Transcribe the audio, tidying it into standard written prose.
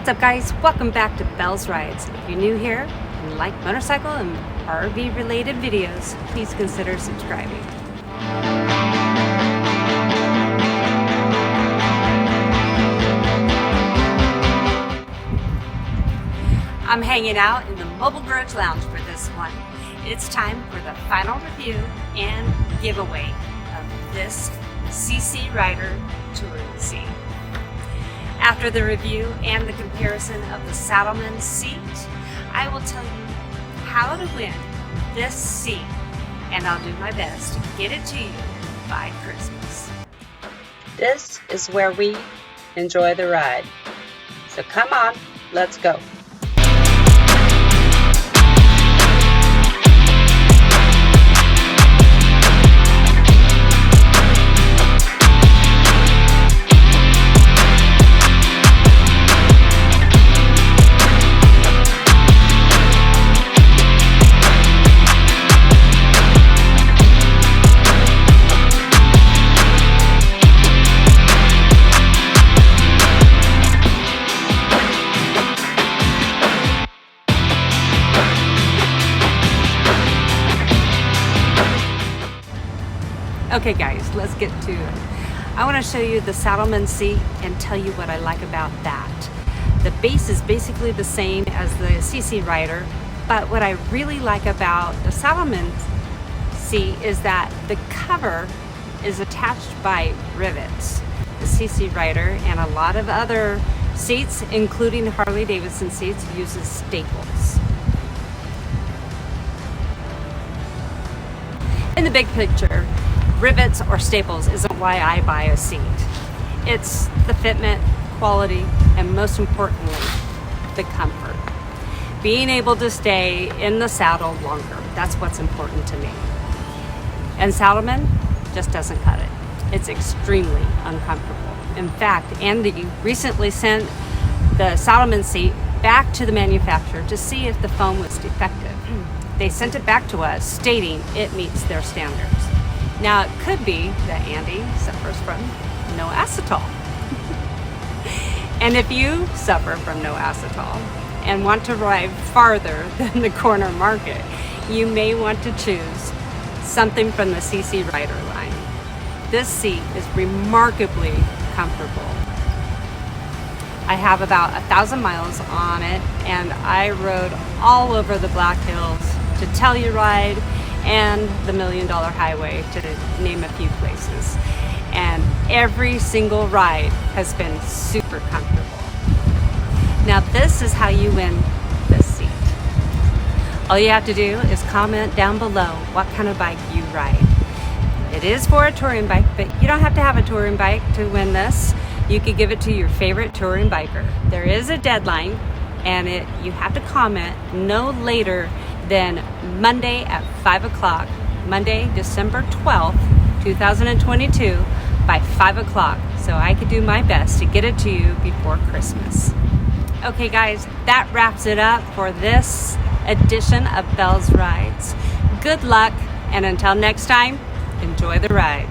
What's up, guys? Welcome back to Belle's Rides. If you're new here and like motorcycle and RV related videos, please consider subscribing. I'm hanging out in the Mobile Garage Lounge for this one. It's time for the final review and giveaway of this CC Rider touring seat. After the review and the comparison of the Saddlemen seat, I will tell you how to win this seat, and I'll do my best to get it to you by Christmas. This is where we enjoy the ride. So come on, let's go. Okay guys, let's get to it. I want to show you the Saddlemen seat and tell you what I like about that. The base is basically the same as the CC Rider, but what I really like about the Saddlemen seat is that the cover is attached by rivets. The CC Rider and a lot of other seats, including Harley-Davidson seats, uses staples. In the big picture, rivets or staples isn't why I buy a seat. It's the fitment, quality, and most importantly, the comfort. Being able to stay in the saddle longer, that's what's important to me. And Saddlemen just doesn't cut it. It's extremely uncomfortable. In fact, Andy recently sent the Saddlemen seat back to the manufacturer to see if the foam was defective. They sent it back to us stating it meets their standards. Now, it could be that Andy suffers from no acetol. And if you suffer from no acetol and want to ride farther than the corner market, you may want to choose something from the CC Rider line. This seat is remarkably comfortable. I have about 1,000 miles on it, and I rode all over the Black Hills to Telluride and the $1 Million Highway, to name a few places. And every single ride has been super comfortable. Now this is how you win this seat. All you have to do is comment down below what kind of bike you ride. It is for a touring bike, but you don't have to have a touring bike to win this. You could give it to your favorite touring biker. There is a deadline, and you have to comment no later than Monday at 5 o'clock, Monday, December 12th, 2022, by 5 o'clock, so I could do my best to get it to you before Christmas. Okay guys, that wraps it up for this edition of Belle's Rides. Good luck, and until next time, enjoy the ride.